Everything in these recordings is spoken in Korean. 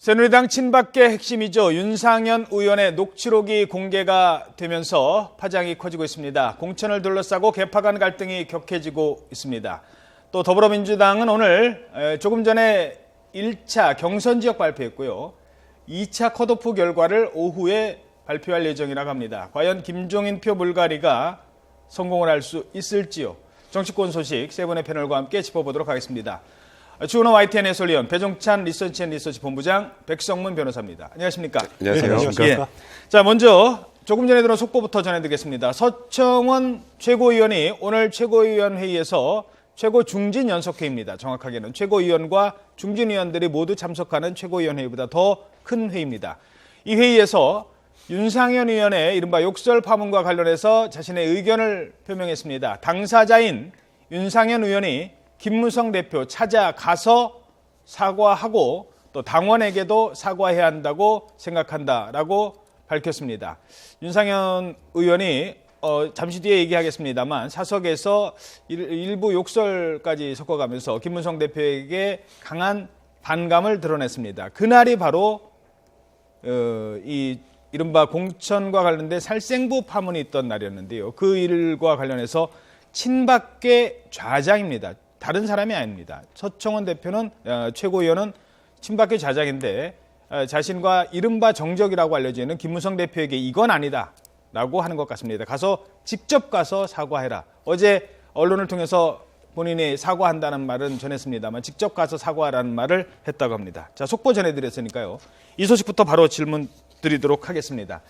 새누리당 친박계 핵심이죠. 윤상현 의원의 녹취록이 공개가 되면서 파장이 커지고 있습니다. 공천을 둘러싸고 개파 간 갈등이 격해지고 있습니다. 또 더불어민주당은 오늘 조금 전에 1차 경선 지역 발표했고요. 2차 컷오프 결과를 오후에 발표할 예정이라고 합니다. 과연 김종인 표 물갈이가 성공을 할 수 있을지요. 정치권 소식 세 분의 패널과 함께 짚어보도록 하겠습니다. 주은호 YTN 해설위원, 배종찬 리서치 본부장, 백성문 변호사입니다. 안녕하십니까? 안녕하세요. 네, 안녕하십니까? 자, 먼저 조금 전에 들은 속보부터 전해드리겠습니다. 서청원 최고위원이 오늘 최고위원 회의에서 최고 중진 연석회의입니다. 정확하게는 최고위원과 중진위원들이 모두 참석하는 최고위원 회의보다 더 큰 회의입니다. 이 회의에서 윤상현 의원의 이른바 욕설 파문과 관련해서 자신의 의견을 표명했습니다. 당사자인 윤상현 의원이 김무성 대표 찾아가서 사과하고 또 당원에게도 사과해야 한다고 생각한다라고 밝혔습니다. 윤상현 의원이 잠시 뒤에 얘기하겠습니다만 사석에서 일부 욕설까지 섞어가면서 김무성 대표에게 강한 반감을 드러냈습니다. 그날이 바로 이 이른바 공천과 관련된 살생부 파문이 있던 날이었는데요. 그 일과 관련해서 친박계 좌장입니다. 다른 사람이 아닙니다. 서청원 대표는 최고위원은 친박계 좌장인데 자신과 이른바 정적이라고 알려지는 김무성 대표에게 이건 아니다라고 하는 것 같습니다. 직접 가서 사과해라. 어제 언론을 통해서 본인이 사과한다는 말은 전했습니다만 직접 가서 사과하라는 말을 했다고 합니다. 자, 속보 전해드렸으니까요. 이 소식부터 바로 질문 드리도록 하겠습니다.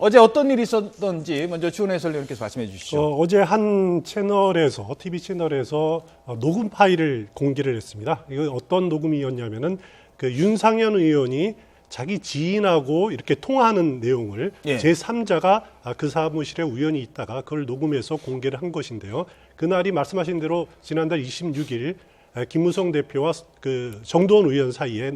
어제 어떤 일이 있었던지 먼저 주은호 해설위원께서 말씀해 주시죠. 어제 한 채널에서, TV 채널에서 녹음 파일을 공개를 했습니다. 이거 어떤 녹음이었냐면은 그 윤상현 의원이 자기 지인하고 이렇게 통화하는 내용을 제3자가 그 사무실에 우연히 있다가 그걸 녹음해서 공개를 한 것인데요. 그날이 말씀하신 대로 지난달 26일 김무성 대표와 그 정도원 의원 사이에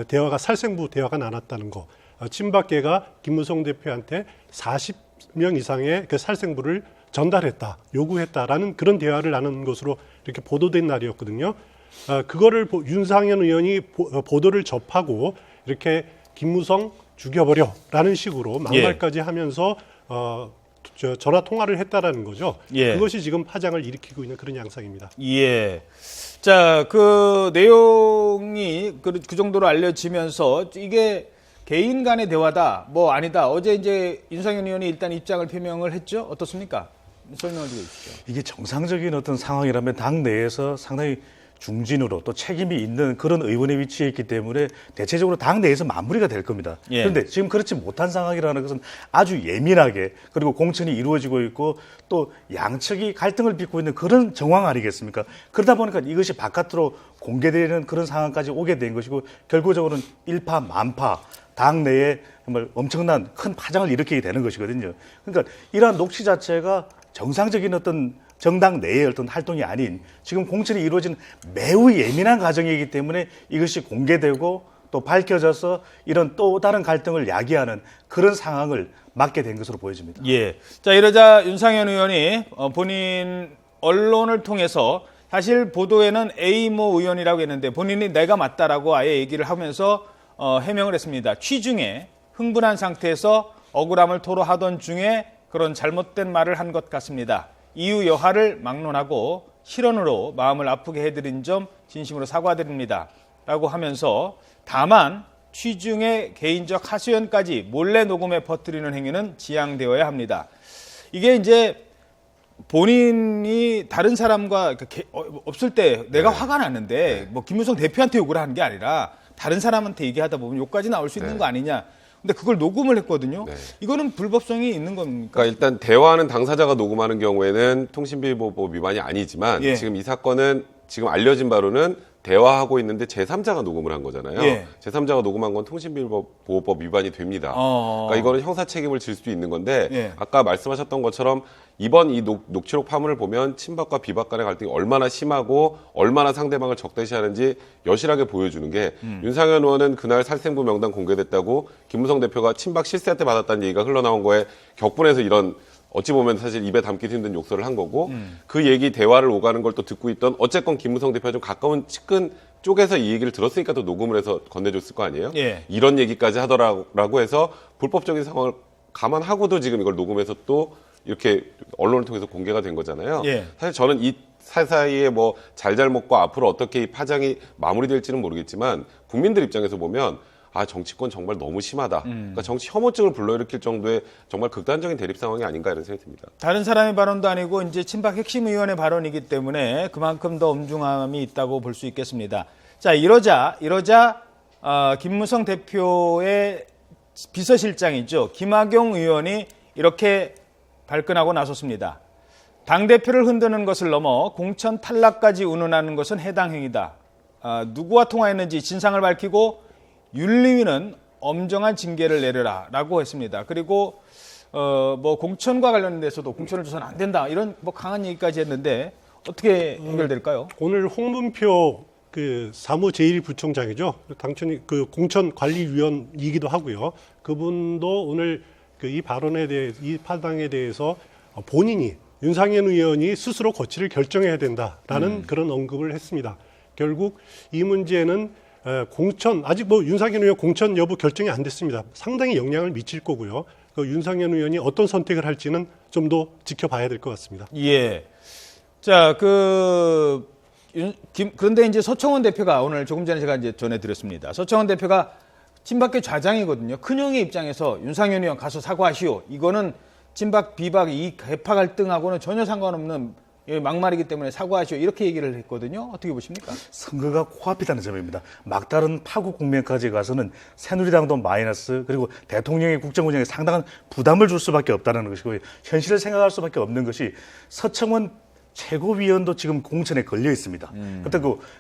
대화가 살생부 대화가 나눴다는 거. 친박계가 김무성 대표한테 40명 이상의 그 살생부를 전달했다, 요구했다라는 그런 대화를 나눈 것으로 이렇게 보도된 날이었거든요. 그거를 윤상현 의원이 보도를 접하고 이렇게 김무성 죽여버려라는 식으로 막말까지 하면서 전화 통화를 했다라는 거죠. 그것이 지금 파장을 일으키고 있는 그런 양상입니다. 예. 자, 그 내용이 그 정도로 알려지면서 이게 개인 간의 대화다, 뭐 아니다. 어제 이제 윤상현 의원이 일단 입장을 표명을 했죠. 어떻습니까? 설명을 좀 해주시죠. 이게 정상적인 어떤 상황이라면 당 내에서 상당히 중진으로 또 책임이 있는 그런 의원의 위치에 있기 때문에 대체적으로 당 내에서 마무리가 될 겁니다. 그런데 지금 그렇지 못한 상황이라는 것은 아주 예민하게 그리고 공천이 이루어지고 있고 또 양측이 갈등을 빚고 있는 그런 정황 아니겠습니까? 그러다 보니까 이것이 바깥으로 공개되는 그런 상황까지 오게 된 것이고 결국적으로는 일파만파 당 내에 정말 엄청난 큰 파장을 일으키게 되는 것이거든요. 그러니까 이러한 녹취 자체가 정상적인 어떤 정당 내의 어떤 활동이 아닌 지금 공천이 이루어진 매우 예민한 과정이기 때문에 이것이 공개되고 또 밝혀져서 이런 또 다른 갈등을 야기하는 그런 상황을 맞게 된 것으로 보여집니다. 예. 자, 이러자 윤상현 의원이 본인 언론을 통해서 사실 보도에는 A모 의원이라고 했는데 본인이 내가 맞다라고 아예 얘기를 하면서 해명을 했습니다. 취중에 흥분한 상태에서 억울함을 토로하던 중에 그런 잘못된 말을 한 것 같습니다. 이유 여하를 막론하고 실언으로 마음을 아프게 해드린 점 진심으로 사과드립니다. 라고 하면서 다만 취중의 개인적 하소연까지 몰래 녹음에 퍼뜨리는 행위는 지양되어야 합니다. 이게 이제 본인이 다른 사람과 없을 때 내가 화가 났는데 뭐 김무성 대표한테 욕을 하는 게 아니라 다른 사람한테 얘기하다 보면 욕까지 나올 수 있는 거 아니냐. 근데 그걸 녹음을 했거든요. 이거는 불법성이 있는 겁니까? 그러니까 일단 대화는 당사자가 녹음하는 경우에는 통신비보호법 위반이 아니지만 지금 이 사건은 지금 알려진 바로는 대화하고 있는데 제3자가 녹음을 한 거잖아요. 제3자가 녹음한 건 통신비보호법 위반이 됩니다. 그러니까 이거는 형사 책임을 질 수 있는 건데 아까 말씀하셨던 것처럼 이번 이 녹취록 파문을 보면 친박과 비박 간의 갈등이 얼마나 심하고 얼마나 상대방을 적대시하는지 여실하게 보여주는 게 윤상현 의원은 그날 살생부 명단 공개됐다고 김무성 대표가 친박 실세한테 받았다는 얘기가 흘러나온 거에 격분해서 이런 어찌 보면 사실 입에 담기 힘든 욕설을 한 거고 그 얘기 대화를 오가는 걸 또 듣고 있던 어쨌건 김무성 대표가 좀 가까운 측근 쪽에서 이 얘기를 들었으니까 또 녹음을 해서 건네줬을 거 아니에요? 예. 이런 얘기까지 하더라고 해서 불법적인 상황을 감안하고도 지금 이걸 녹음해서 또 이렇게 언론을 통해서 공개가 된 거잖아요. 예. 사실 저는 이 사이사이에 뭐 잘잘못과 앞으로 어떻게 이 파장이 마무리될지는 모르겠지만 국민들 입장에서 보면 아, 정치권 정말 너무 심하다. 그러니까 정치 혐오증을 불러일으킬 정도의 정말 극단적인 대립 상황이 아닌가 이런 생각이 듭니다. 다른 사람의 발언도 아니고 이제 친박 핵심 의원의 발언이기 때문에 그만큼 더 엄중함이 있다고 볼 수 있겠습니다. 자, 이러자 김무성 대표의 비서실장이죠. 김학용 의원이 이렇게 발끈하고 나섰습니다. 당대표를 흔드는 것을 넘어 공천 탈락까지 운운하는 것은 해당 행위다. 누구와 통화했는지 진상을 밝히고 윤리위는 엄정한 징계를 내려라라고 했습니다. 그리고 뭐 공천과 관련돼서도 공천을 줘서는 안 된다 이런 뭐 강한 얘기까지 했는데 어떻게 해결될까요? 오늘 홍문표 그 사무 제1부총장이죠. 당연히 그 공천관리위원이기도 하고요. 그분도 오늘 그 이 발언에 대해 이 파당에 대해서 본인이 윤상현 의원이 스스로 거취를 결정해야 된다라는 그런 언급을 했습니다. 결국 이 문제는 공천 아직 뭐 윤상현 의원 공천 여부 결정이 안 됐습니다. 상당히 영향을 미칠 거고요. 그 윤상현 의원이 어떤 선택을 할지는 좀 더 지켜봐야 될 것 같습니다. 예. 자, 그런데 이제 서청원 대표가 오늘 조금 전에 제가 이제 전해드렸습니다. 서청원 대표가 친박계 좌장이거든요. 큰형의 입장에서 윤상현 의원 가서 사과하시오. 이거는 친박 비박 이 개파 갈등하고는 전혀 상관없는 막말이기 때문에 사과하시오. 이렇게 얘기를 했거든요. 어떻게 보십니까? 선거가 코앞이라는 점입니다. 막다른 파국 국면까지 가서는 새누리당도 마이너스 그리고 대통령의 국정 운영에 상당한 부담을 줄 수밖에 없다는 것이고 현실을 생각할 수밖에 없는 것이 서청원 최고위원도 지금 공천에 걸려 있습니다.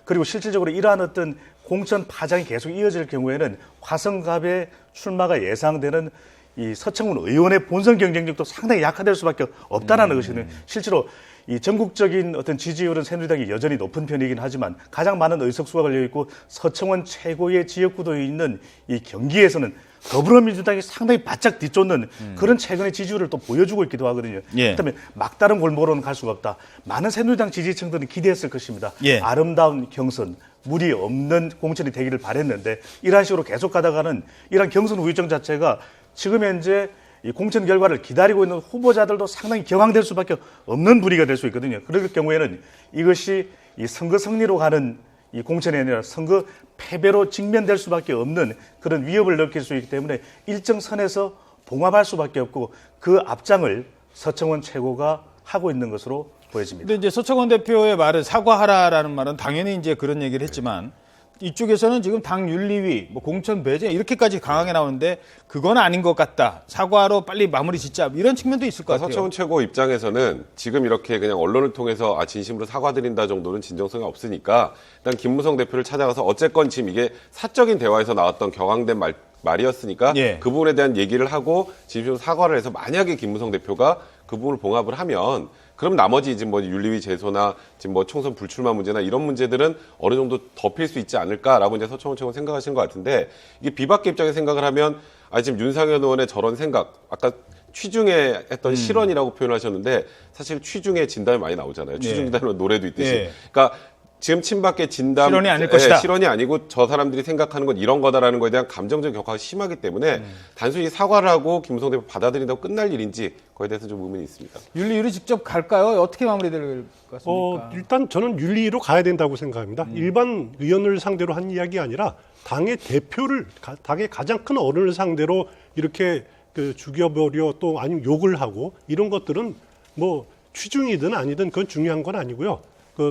그리고 실질적으로 이러한 어떤 공천 파장이 계속 이어질 경우에는 화성갑의 출마가 예상되는 이 서청원 의원의 본선 경쟁력도 상당히 약화될 수밖에 없다는 것이는 실제로 이 전국적인 어떤 지지율은 새누리당이 여전히 높은 편이긴 하지만 가장 많은 의석수가 걸려 있고 서청원 최고의 지역구도에 있는 이 경기에서는 더불어민주당이 상당히 바짝 뒤쫓는 그런 최근의 지지율을 또 보여주고 있기도 하거든요. 예. 그렇다면 막다른 골목으로는 갈 수가 없다. 많은 새누리당 지지층들은 기대했을 것입니다. 예. 아름다운 경선, 무리 없는 공천이 되기를 바랬는데 이러한 식으로 계속 가다가는 이러한 경선 우위증 자체가 지금 현재 이 공천 결과를 기다리고 있는 후보자들도 상당히 격앙될 수밖에 없는 분위기가 될 수 있거든요. 그럴 경우에는 이것이 이 선거 승리로 가는 이 공천이 아니라 선거 패배로 직면될 수밖에 없는 그런 위협을 느낄 수 있기 때문에 일정 선에서 봉합할 수밖에 없고 그 앞장을 서청원 최고가 하고 있는 것으로 보여집니다. 근데 이제 서청원 대표의 말은 사과하라라는 말은 당연히 이제 그런 얘기를 했지만 이쪽에서는 지금 당 윤리위, 뭐 공천 배제 이렇게까지 강하게 나오는데 그건 아닌 것 같다. 사과로 빨리 마무리 짓자. 이런 측면도 있을 것 같아요. 서청원 최고 입장에서는 지금 이렇게 그냥 언론을 통해서 진심으로 사과드린다 정도는 진정성이 없으니까 일단 김무성 대표를 찾아가서 어쨌건 지금 이게 사적인 대화에서 나왔던 격앙된 말이었으니까 예. 그 부분에 대한 얘기를 하고 진심으로 사과를 해서 만약에 김무성 대표가 그 부분을 봉합을 하면 그럼 나머지 지금 뭐 윤리위 제소나 지금 뭐 총선 불출마 문제나 이런 문제들은 어느 정도 덮일 수 있지 않을까라고 이제 서청원 최고는 생각하시는 것 같은데 이게 비박계 입장에 생각을 하면 지금 윤상현 의원의 저런 생각 아까 취중에 했던 실언이라고 표현하셨는데 사실 취중에 진담이 많이 나오잖아요. 취중 진담은 노래도 있듯이. 예. 그러니까 지금 친박계 진담 실언이 아닐 것이다. 실언이 아니고 저 사람들이 생각하는 건 이런 거다라는 거에 대한 감정적 격화가 심하기 때문에 단순히 사과를 하고 김무성 대표 받아들인다고 끝날 일인지 그거에 대해서 좀 의문이 있습니다. 윤리위로 직접 갈까요? 어떻게 마무리될 것 같습니까? 일단 저는 윤리위로 가야 된다고 생각합니다. 일반 의원을 상대로 한 이야기가 아니라 당의 대표를 당의 가장 큰 어른을 상대로 이렇게 그 죽여버려 또 아니면 욕을 하고 이런 것들은 뭐 취중이든 아니든 그건 중요한 건 아니고요.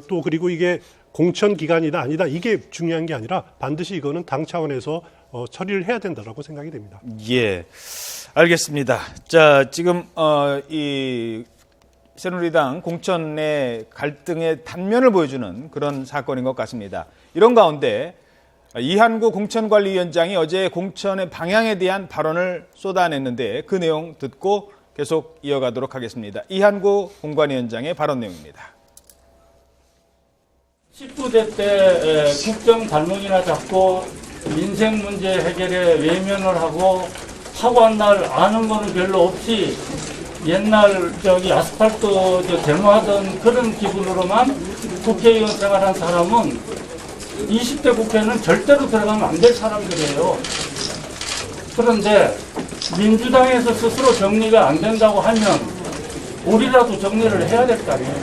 또 그리고 이게 공천 기간이다 아니다 이게 중요한 게 아니라 반드시 이거는 당 차원에서 처리를 해야 된다라고 생각이 됩니다. 예, 알겠습니다. 자, 지금 이 새누리당 공천의 갈등의 단면을 보여주는 그런 사건인 것 같습니다. 이런 가운데 이한구 공천관리위원장이 어제 공천의 방향에 대한 발언을 쏟아냈는데 그 내용 듣고 계속 이어가도록 하겠습니다. 이한구 공관위원장의 발언 내용입니다. 19대 때 국정 발목이나 잡고 민생 문제 해결에 외면을 하고 하고한 날 아는 거는 별로 없이 옛날 아스팔트 데모하던 그런 기분으로만 국회의원 생활한 사람은 20대 국회는 절대로 들어가면 안 될 사람들이에요. 그런데 민주당에서 스스로 정리가 안 된다고 하면 우리라도 정리를 해야 될 거 아니에요.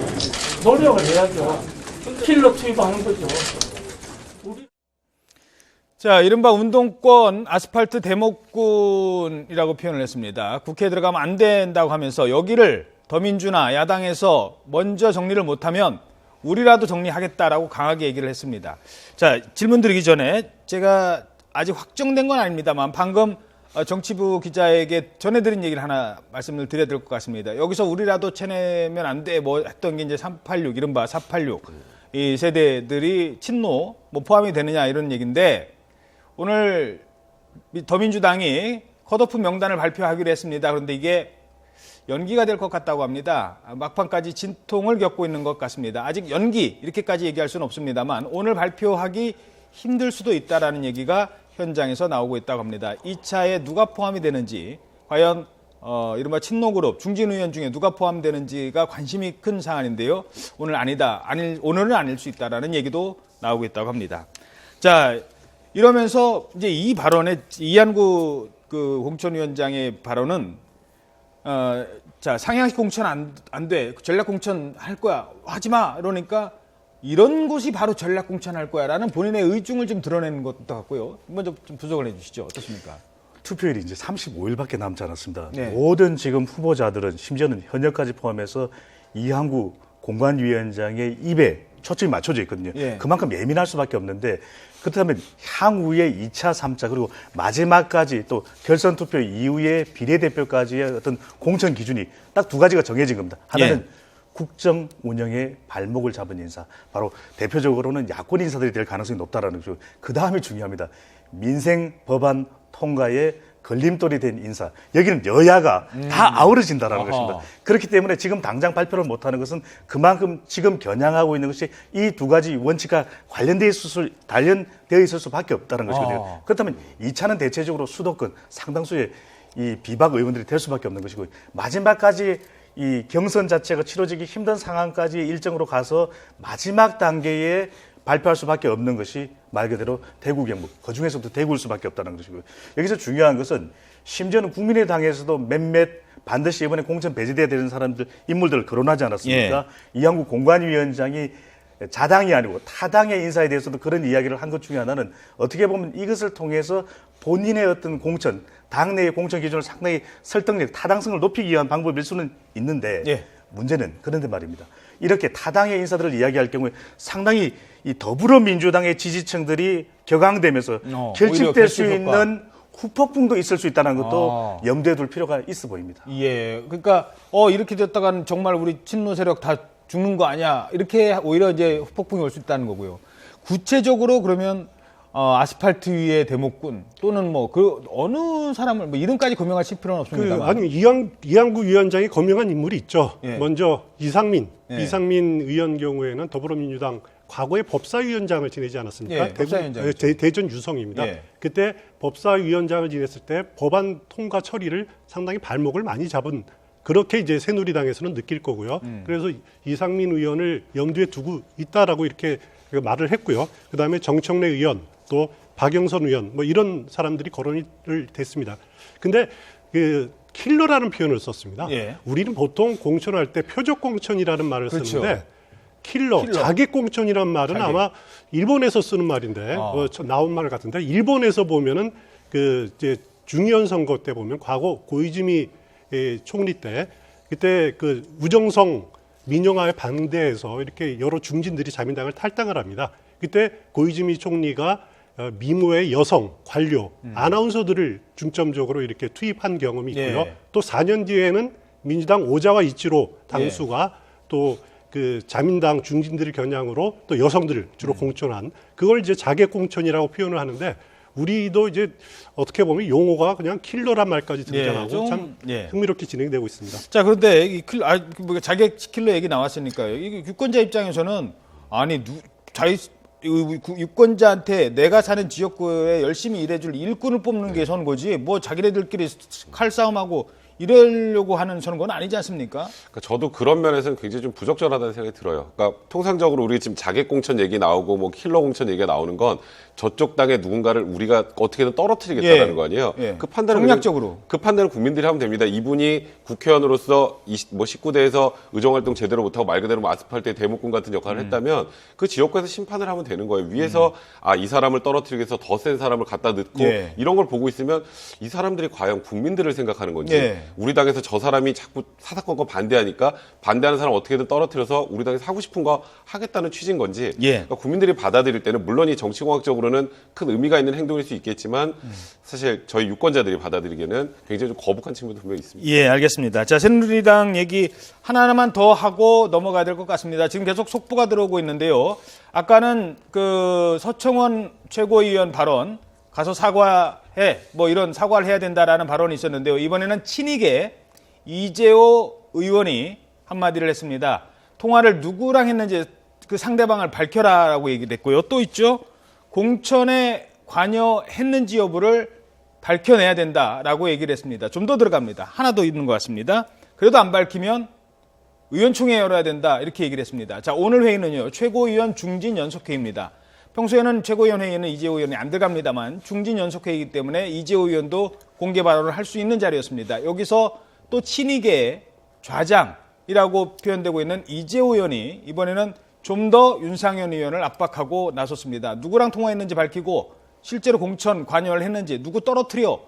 노력을 해야죠. 킬러 투입하는 거죠. 자, 이른바 운동권 아스팔트 대목군이라고 표현을 했습니다. 국회에 들어가면 안 된다고 하면서 여기를 더민주나 야당에서 먼저 정리를 못하면 우리라도 정리하겠다라고 강하게 얘기를 했습니다. 자, 질문 드리기 전에 제가 아직 확정된 건 아닙니다만 방금 정치부 기자에게 전해드린 얘기를 하나 말씀을 드려야 될 것 같습니다. 여기서 우리라도 쳐내면 안 돼 뭐 했던 게 이제 386, 이른바 486 이 세대들이 친노 뭐 포함이 되느냐 이런 얘기인데 오늘 더민주당이 컷오프 명단을 발표하기로 했습니다. 그런데 이게 연기가 될 것 같다고 합니다. 막판까지 진통을 겪고 있는 것 같습니다. 아직 연기 이렇게까지 얘기할 수는 없습니다만 오늘 발표하기 힘들 수도 있다라는 얘기가 현장에서 나오고 있다고 합니다. 2차에 누가 포함이 되는지 과연 이른바 친노그룹 중진 의원 중에 누가 포함되는지가 관심이 큰 사안인데요. 오늘은 아닐 수 있다라는 얘기도 나오고 있다고 합니다. 자, 이러면서 이제 이 발언에 이한구 그 공천위원장의 발언은 자, 상향식 공천 안 돼. 전략 공천 할 거야. 하지 마. 이러니까 이런 곳이 바로 전략 공천 할 거야라는 본인의 의중을 좀 드러내는 것도 같고요. 먼저 좀 분석을 해 주시죠. 어떻습니까? 투표일이 이제 35일밖에 남지 않았습니다. 네. 모든 지금 후보자들은 심지어는 현역까지 포함해서 이한구 공관위원장의 입에 초점이 맞춰져 있거든요. 예. 그만큼 예민할 수밖에 없는데 그렇다면 향후에 2차, 3차 그리고 마지막까지 또 결선 투표 이후에 비례대표까지의 어떤 공천 기준이 딱 두 가지가 정해진 겁니다. 하나는 예. 국정 운영의 발목을 잡은 인사, 바로 대표적으로는 야권 인사들이 될 가능성이 높다라는 거죠. 그 다음이 중요합니다. 민생 법안 통과에 걸림돌이 된 인사. 여기는 여야가 다 아우러진다라는 것입니다. 그렇기 때문에 지금 당장 발표를 못하는 것은 그만큼 지금 겨냥하고 있는 것이 이 두 가지 원칙과 관련되어 있을 수밖에 없다는 것이거든요. 그렇다면 2차는 대체적으로 수도권 상당수의 이 비박 의원들이 될 수밖에 없는 것이고 마지막까지 이 경선 자체가 치러지기 힘든 상황까지 일정으로 가서 마지막 단계에 발표할 수밖에 없는 것이 말 그대로 대구 경북, 그중에서도 대구일 수밖에 없다는 것이고요. 여기서 중요한 것은 심지어는 국민의당에서도 몇몇 반드시 이번에 공천 배제돼야 되는 인물들을 거론하지 않았습니까? 예. 이한구 공관위원장이 자당이 아니고 타당의 인사에 대해서도 그런 이야기를 한 것 중에 하나는 어떻게 보면 이것을 통해서 본인의 어떤 공천, 당내의 공천 기준을 상당히 설득력, 타당성을 높이기 위한 방법일 수는 있는데 예. 문제는 그런데 말입니다. 이렇게 타당의 인사들을 이야기할 경우에 상당히 이 더불어민주당의 지지층들이 격앙되면서 결집될 수 있는 후폭풍도 있을 수 있다는 것도 염두에 둘 필요가 있어 보입니다. 예, 그러니까 이렇게 됐다가는 정말 우리 친노 세력 다 죽는 거 아니야? 이렇게 오히려 이제 후폭풍이 올 수 있다는 거고요. 구체적으로 그러면 아스팔트 위의 대목군 또는 뭐 그 어느 사람을 뭐 이름까지 거명하실 필요는 없습니다. 아니 이한구 위원장이 거명한 인물이 있죠. 예. 먼저 이상민 예. 의원 경우에는 더불어민주당 과거에 법사위원장을 지내지 않았습니까? 예, 법사위원장. 대전 유성입니다. 예. 그때 법사위원장을 지냈을 때 법안 통과 처리를 상당히 발목을 많이 잡은 그렇게 이제 새누리당에서는 느낄 거고요. 그래서 이상민 의원을 염두에 두고 있다라고 이렇게 말을 했고요. 그다음에 정청래 의원 또 박영선 의원 뭐 이런 사람들이 거론이 됐습니다. 근데 그 킬러라는 표현을 썼습니다. 예. 우리는 보통 공천할 때 표적 공천이라는 말을 그렇죠. 쓰는데 킬러, 자객 공천이라는 말은 아마 일본에서 쓰는 말인데 나온 말 같은데 일본에서 보면은 그 이제 중의원 선거 때 보면 과거 고이즈미 총리 때 그때 그 우정성 민영화에 반대해서 이렇게 여러 중진들이 자민당을 탈당을 합니다. 그때 고이즈미 총리가 미모의 여성 관료 아나운서들을 중점적으로 이렇게 투입한 경험이 있고요. 예. 또 4년 뒤에는 민주당 오자와 이치로 당수가 또 그 자민당 중진들을 겨냥으로 또 여성들을 주로 공천한 그걸 이제 자객 공천이라고 표현을 하는데 우리도 이제 어떻게 보면 용어가 그냥 킬러란 말까지 등장하고 참 흥미롭게 진행되고 있습니다. 자, 그런데 이 자객 킬러 얘기 나왔으니까요. 이 유권자 입장에서는 아니 유권자한테 내가 사는 지역구에 열심히 일해줄 일꾼을 뽑는 게 선거지 뭐 자기네들끼리 칼싸움하고 이러려고 하는 선거는 아니지 않습니까? 그러니까 저도 그런 면에서는 굉장히 좀 부적절하다는 생각이 들어요. 그러니까 통상적으로 우리 지금 자객 공천 얘기 나오고 뭐 킬러 공천 얘기가 나오는 건 저쪽 당의 누군가를 우리가 어떻게든 떨어뜨리겠다는 예. 거 아니에요. 예. 그 판단은 정략적으로. 그 판단은 국민들이 하면 됩니다. 이분이 국회의원으로서 19대에서 의정활동 제대로 못하고 말 그대로 뭐 아스팔트의 대목군 같은 역할을 했다면 그 지역구에서 심판을 하면 되는 거예요. 위에서 이 사람을 떨어뜨리기 위해서 더 센 사람을 갖다 넣고 예. 이런 걸 보고 있으면 이 사람들이 과연 국민들을 생각하는 건지 예. 우리 당에서 저 사람이 자꾸 사사건건 반대하니까 반대하는 사람 어떻게든 떨어뜨려서 우리 당에서 하고 싶은 거 하겠다는 취지인 건지 예. 그러니까 국민들이 받아들일 때는 물론 이 정치공학적으로는 큰 의미가 있는 행동일 수 있겠지만 사실 저희 유권자들이 받아들이기에는 굉장히 좀 거북한 측면도 분명히 있습니다. 예, 알겠습니다. 자, 새누리당 얘기 하나하나만 더 하고 넘어가야 될 것 같습니다. 지금 계속 속보가 들어오고 있는데요. 아까는 그 서청원 최고위원 발언 가서 사과해 뭐 이런 사과를 해야 된다라는 발언이 있었는데요. 이번에는 친이계 이재호 의원이 한마디를 했습니다. 통화를 누구랑 했는지 그 상대방을 밝혀라라고 얘기를 했고요. 또 있죠. 공천에 관여했는지 여부를 밝혀내야 된다라고 얘기를 했습니다. 좀 더 들어갑니다. 하나 더 있는 것 같습니다. 그래도 안 밝히면 의원총회 열어야 된다 이렇게 얘기를 했습니다. 자, 오늘 회의는요. 최고위원 중진 연석회의입니다. 평소에는 최고위원 회의에는 이재호 의원이 안 들어갑니다만 중진 연석회의이기 때문에 이재호 의원도 공개 발언을 할 수 있는 자리였습니다. 여기서 또 친이계의 좌장이라고 표현되고 있는 이재호 의원이 이번에는 좀 더 윤상현 의원을 압박하고 나섰습니다. 누구랑 통화했는지 밝히고 실제로 공천 관여를 했는지 누구 떨어뜨려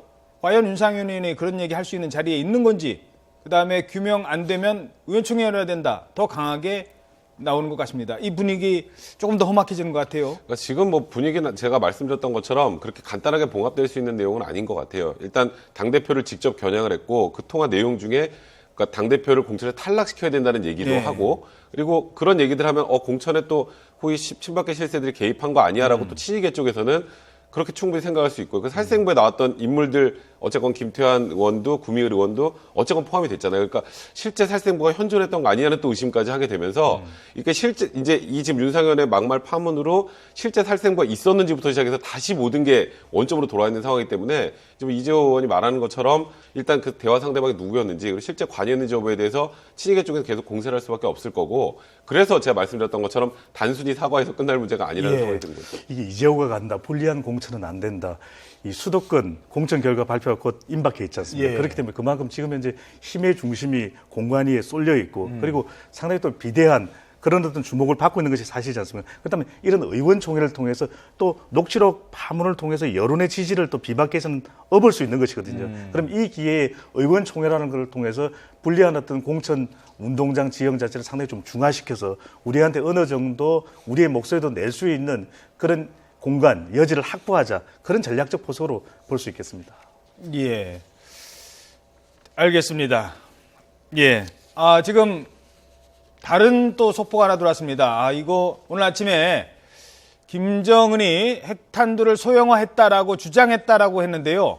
과연 윤상현 의원이 그런 얘기 할 수 있는 자리에 있는 건지 그다음에 규명 안 되면 의원총회 열어야 된다. 더 강하게 나오는 것 같습니다. 이 분위기 조금 더 험악해지는 것 같아요. 그러니까 지금 뭐 분위기는 제가 말씀드렸던 것처럼 그렇게 간단하게 봉합될 수 있는 내용은 아닌 것 같아요. 일단 당대표를 직접 겨냥을 했고 그 통화 내용 중에 그러니까 당대표를 공천에 탈락시켜야 된다는 얘기도 네. 하고 그리고 그런 얘기들 하면 공천에 또 후위 친박계 실세들이 개입한 거 아니야라고 또 친이계 쪽에서는 그렇게 충분히 생각할 수 있고 그 살생부에 나왔던 인물들 어쨌건 김태환 의원도 구미을 의원도 어쨌건 포함이 됐잖아요. 그러니까 실제 살생부가 현존했던 거 아니냐는 또 의심까지 하게 되면서 이게 실제 이제 이 지금 윤상현의 막말 파문으로 실제 살생부가 있었는지부터 시작해서 다시 모든 게 원점으로 돌아와 있는 상황이기 때문에 지금 이재호 의원이 말하는 것처럼 일단 그 대화 상대방이 누구였는지 그리고 실제 관여했는지 여부에 대해서 친이계 쪽에서 계속 공세를 할 수밖에 없을 거고 그래서 제가 말씀드렸던 것처럼 단순히 사과해서 끝날 문제가 아니라는 생각이 드는 거죠. 이게 이재호가 간다. 불리한 공천은 안 된다. 이 수도권 공천 결과 발표가 곧 임박해 있지 않습니까? 예. 그렇기 때문에 그만큼 지금 현재 힘의 중심이 공관 위에 쏠려 있고 그리고 상당히 또 비대한 그런 어떤 주목을 받고 있는 것이 사실이지 않습니까? 그다음에 이런 의원총회를 통해서 또 녹취록 파문을 통해서 여론의 지지를 또 비박계에서는 업을 수 있는 것이거든요. 그럼 이 기회에 의원총회라는 걸 통해서 불리한 어떤 공천 운동장 지형 자체를 상당히 좀 중화시켜서 우리한테 어느 정도 우리의 목소리도 낼 수 있는 그런 공간, 여지를 확보하자. 그런 전략적 포석으로 볼 수 있겠습니다. 예. 알겠습니다. 예. 지금 다른 또 속보가 하나 들어왔습니다. 이거 오늘 아침에 김정은이 핵탄두를 소형화했다라고 주장했다라고 했는데요.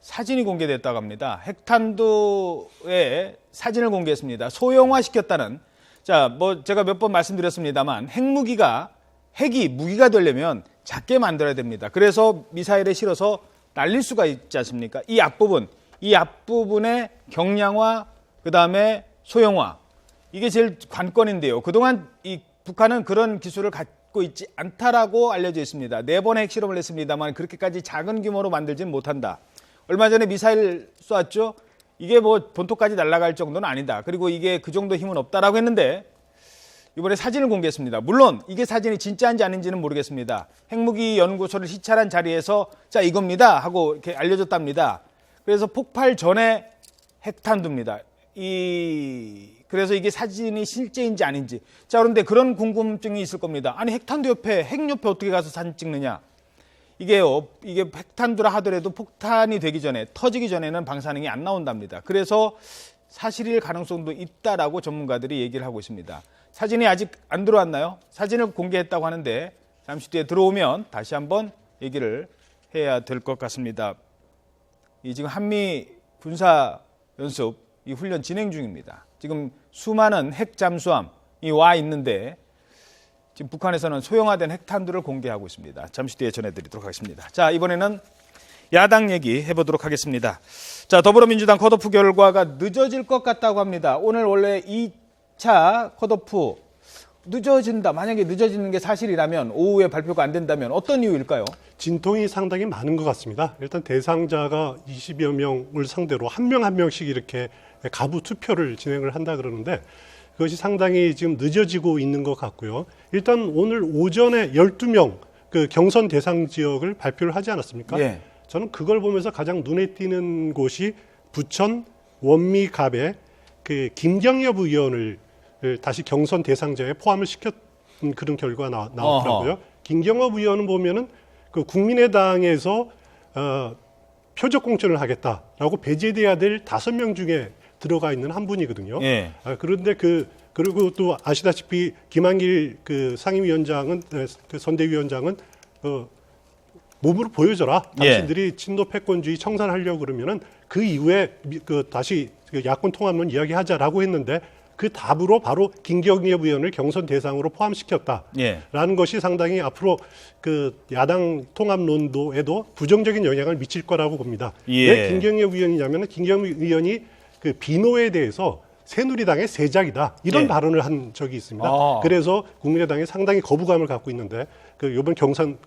사진이 공개됐다고 합니다. 핵탄두의 사진을 공개했습니다. 소형화시켰다는. 자, 뭐 제가 몇 번 말씀드렸습니다만 핵이 무기가 되려면 작게 만들어야 됩니다. 그래서 미사일에 실어서 날릴 수가 있지 않습니까? 이 앞부분의 경량화, 그다음에 소형화. 이게 제일 관건인데요. 그동안 이 북한은 그런 기술을 갖고 있지 않다라고 알려져 있습니다. 4번의 핵실험을 했습니다만 그렇게까지 작은 규모로 만들지는 못한다. 얼마 전에 미사일 쏘았죠? 이게 뭐 본토까지 날아갈 정도는 아니다. 그리고 이게 그 정도 힘은 없다라고 했는데 이번에 사진을 공개했습니다. 물론 이게 사진이 진짜인지 아닌지는 모르겠습니다. 핵무기 연구소를 시찰한 자리에서 자 이겁니다 하고 이렇게 알려줬답니다. 그래서 폭발 전에 핵탄두입니다. 그래서 이게 사진이 실제인지 아닌지. 자, 그런데 그런 궁금증이 있을 겁니다. 아니 핵탄두 옆에 핵 옆에 어떻게 가서 사진 찍느냐? 이게 핵탄두라 하더라도 폭탄이 되기 전에 터지기 전에는 방사능이 안 나온답니다. 그래서 사실일 가능성도 있다라고 전문가들이 얘기를 하고 있습니다. 사진이 아직 안 들어왔나요? 사진을 공개했다고 하는데 잠시 뒤에 들어오면 다시 한번 얘기를 해야 될 것 같습니다. 지금 한미 군사 연습 이 훈련 진행 중입니다. 지금 수많은 핵 잠수함이 와 있는데 지금 북한에서는 소형화된 핵탄두를 공개하고 있습니다. 잠시 뒤에 전해드리도록 하겠습니다. 자, 이번에는 야당 얘기 해보도록 하겠습니다. 자, 더불어민주당 컷오프 결과가 늦어질 것 같다고 합니다. 오늘 원래 2차 컷오프 늦어진다. 만약에 늦어지는 게 사실이라면 오후에 발표가 안 된다면 어떤 이유일까요? 진통이 상당히 많은 것 같습니다. 일단 대상자가 20여 명을 상대로 한 명 한 명씩 이렇게 가부 투표를 진행을 한다 그러는데 그것이 상당히 지금 늦어지고 있는 것 같고요. 일단 오늘 오전에 12명 그 경선 대상 지역을 발표를 하지 않았습니까? 예. 저는 그걸 보면서 가장 눈에 띄는 곳이 부천 원미갑에 그 김경엽 의원을 다시 경선 대상자에 포함을 시켰 그런 결과가 나왔더라고요. 김경엽 의원은 보면은 그 국민의당에서 표적 공천을 하겠다라고 배제돼야 될 5명 중에 들어가 있는 한 분이거든요. 예. 그런데 그리고 또 아시다시피 김한길 그 상임위원장은 그 선대위원장은 몸으로 보여줘라. 당신들이 친노 패권주의 청산하려고 그러면은 그 이후에 다시 야권 통합론 이야기하자라고 했는데 그 답으로 바로 김경엽 의원을 경선 대상으로 포함시켰다라는 것이 상당히 앞으로 그 야당 통합론도에도 부정적인 영향을 미칠 거라고 봅니다. 왜 김경엽 의원이냐면은 김경엽 의원이 그 비노에 대해서 새누리당의 세작이다 이런 발언을 한 적이 있습니다. 그래서 국민의당이 상당히 거부감을 갖고 있는데 그 이번 경선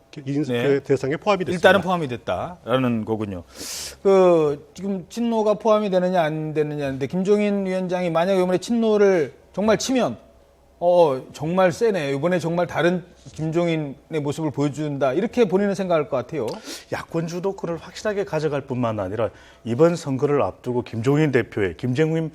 대상에 포함이 됐습니다. 일단은 포함이 됐다라는 거군요. 그 지금 친노가 포함이 되느냐 안 되느냐인데 김종인 위원장이 만약 이번에 친노를 정말 치면 정말 세네. 이번에 정말 다른 김종인의 모습을 보여준다. 이렇게 본인은 생각할 것 같아요. 야권 주도권을 확실하게 가져갈 뿐만 아니라 이번 선거를 앞두고 김종인 대표의 김종인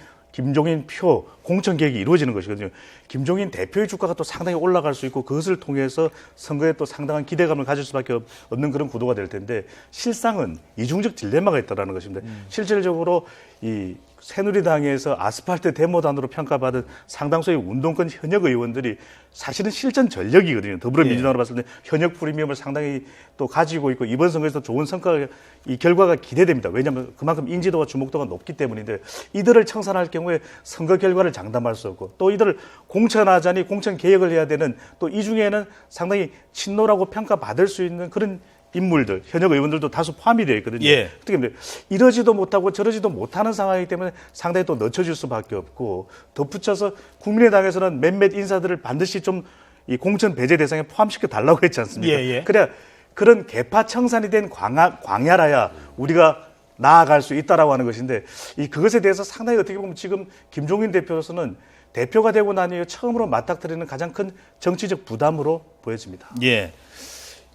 표 공천 계획이 이루어지는 것이거든요. 김종인 대표의 주가가 또 상당히 올라갈 수 있고 그것을 통해서 선거에 또 상당한 기대감을 가질 수밖에 없는 그런 구도가 될 텐데 실상은 이중적 딜레마가 있다는 것입니다. 실질적으로 이 새누리당에서 아스팔트 데모단으로 평가받은 상당수의 운동권 현역 의원들이 사실은 실전 전력이거든요. 더불어민주당으로 봤을 때 현역 프리미엄을 상당히 또 가지고 있고 이번 선거에서 좋은 성과가 이 결과가 기대됩니다. 왜냐하면 그만큼 인지도와 주목도가 높기 때문인데 이들을 청산할 경우에 선거 결과를 장담할 수 없고 또 이들을 공천하자니 공천 개혁을 해야 되는 또 이 중에는 상당히 친노라고 평가받을 수 있는 그런 인물들, 현역 의원들도 다수 포함이 되어 있거든요. 어떻게 보면 이러지도 못하고 저러지도 못하는 상황이기 때문에 상당히 또 늦춰질 수밖에 없고 덧붙여서 국민의당에서는 몇몇 인사들을 반드시 좀 이 공천 배제 대상에 포함시켜 달라고 했지 않습니까? 그래야 그런 개파 청산이 된 광야라야 우리가 나아갈 수 있다라고 하는 것인데 그것에 대해서 상당히 어떻게 보면 지금 김종인 대표로서는 대표가 되고 난 이후 처음으로 맞닥뜨리는 가장 큰 정치적 부담으로 보여집니다.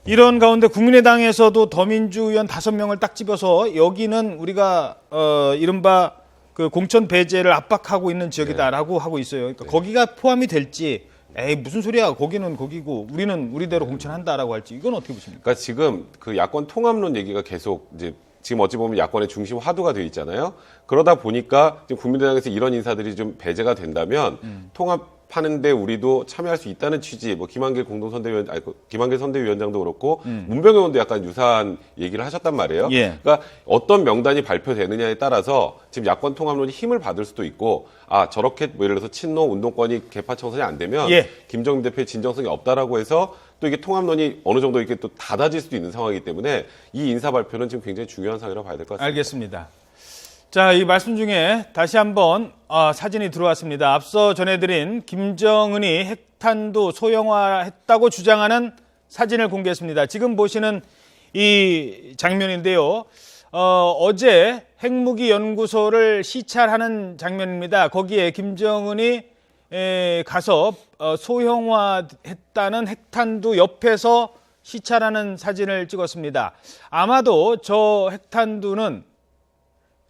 이런 가운데 국민의당에서도 더민주 의원 5명을 딱 집어서 여기는 우리가 이른바 그 공천 배제를 압박하고 있는 지역이다라고 하고 있어요. 그러니까 거기가 포함이 될지 무슨 소리야. 거기는 거기고 우리는 우리대로 공천한다라고 할지 이건 어떻게 보십니까? 그러니까 지금 그 야권 통합론 얘기가 계속 이제 지금 어찌 보면 야권의 중심 화두가 되어 있잖아요. 그러다 보니까 지금 국민의당에서 이런 인사들이 좀 배제가 된다면 통합하는데 우리도 참여할 수 있다는 취지, 뭐 김한길 김한길 선대위원장도 그렇고 문병 의원도 약간 유사한 얘기를 하셨단 말이에요. 그러니까 어떤 명단이 발표되느냐에 따라서 지금 야권 통합론이 힘을 받을 수도 있고 저렇게 뭐 예를 들어서 친노 운동권이 개파 청산이 안 되면 김정인 대표의 진정성이 없다라고 해서 또 이게 통합론이 어느 정도 이렇게 또 닫아질 수도 있는 상황이기 때문에 이 인사 발표는 지금 굉장히 중요한 상황이라고 봐야 될 것 같습니다. 알겠습니다. 자, 이 말씀 중에 다시 한번 사진이 들어왔습니다. 앞서 전해드린 김정은이 핵탄두 소형화했다고 주장하는 사진을 공개했습니다. 지금 보시는 이 장면인데요. 어제 핵무기 연구소를 시찰하는 장면입니다. 거기에 김정은이 가서 소형화했다는 핵탄두 옆에서 시찰하는 사진을 찍었습니다. 아마도 저 핵탄두는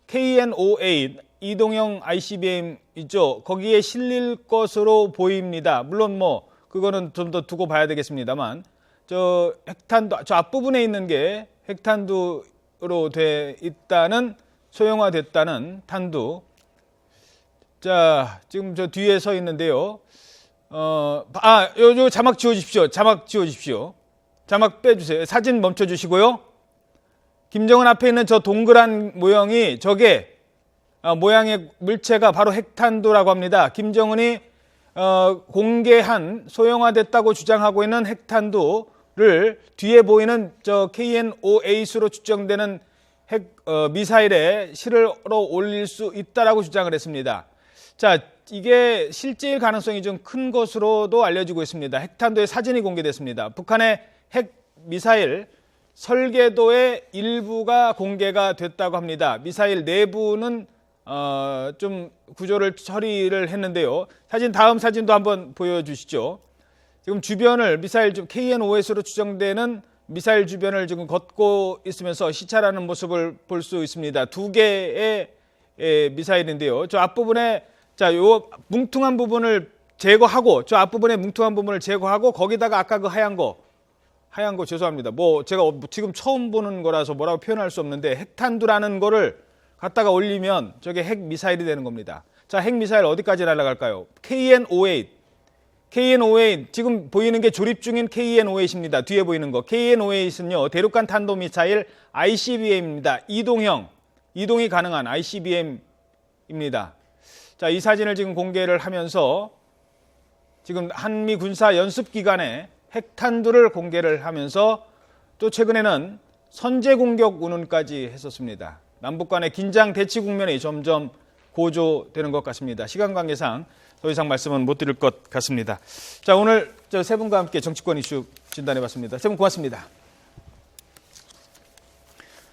KN-5A 이동형 ICBM 있죠. 거기에 실릴 것으로 보입니다. 물론 뭐 그거는 좀 더 두고 봐야 되겠습니다만 저 핵탄두 저 앞부분에 있는 게 핵탄두로 돼 있다는 소형화됐다는 탄두. 자, 지금 저 뒤에 서 있는데요. 요 자막 지워주십시오. 자막 지워주십시오. 자막 빼주세요. 사진 멈춰주시고요. 김정은 앞에 있는 저 동그란 모형이 저게 모양의 물체가 바로 핵탄두라고 합니다. 김정은이 공개한 소형화됐다고 주장하고 있는 핵탄두를 뒤에 보이는 저 KN-5A 수로 추정되는 미사일에 실으로 올릴 수 있다라고 주장을 했습니다. 자, 이게 실제일 가능성이 좀 큰 것으로도 알려지고 있습니다. 핵탄두의 사진이 공개됐습니다. 북한의 핵 미사일 설계도의 일부가 공개가 됐다고 합니다. 미사일 내부는 좀 구조를 처리를 했는데요. 다음 사진도 한번 보여주시죠. 지금 주변을 미사일 KN-OS로 추정되는 미사일 주변을 지금 걷고 있으면서 시찰하는 모습을 볼 수 있습니다. 2개의 미사일인데요. 저 앞부분에 요 뭉퉁한 부분을 제거하고 저 앞부분에 뭉퉁한 부분을 제거하고 거기다가 아까 그 하얀 거 죄송합니다. 제가 지금 처음 보는 거라서 뭐라고 표현할 수 없는데 핵탄두라는 거를 갖다가 올리면 저게 핵 미사일이 되는 겁니다. 자, 핵 미사일 어디까지 날아갈까요? KN-OS 지금 보이는 게 조립 중인 KN-OS입니다. 뒤에 보이는 거 KN-OS는요 대륙간 탄도 미사일 ICBM입니다. 이동이 가능한 ICBM입니다. 자, 이 사진을 지금 공개를 하면서 지금 한미 군사 연습 기간에 핵탄두를 공개를 하면서 또 최근에는 선제 공격 운운까지 했었습니다. 남북 간의 긴장 대치 국면이 점점 고조되는 것 같습니다. 시간 관계상 더 이상 말씀은 못 드릴 것 같습니다. 자, 오늘 세 분과 함께 정치권 이슈 진단해봤습니다. 세 분 고맙습니다.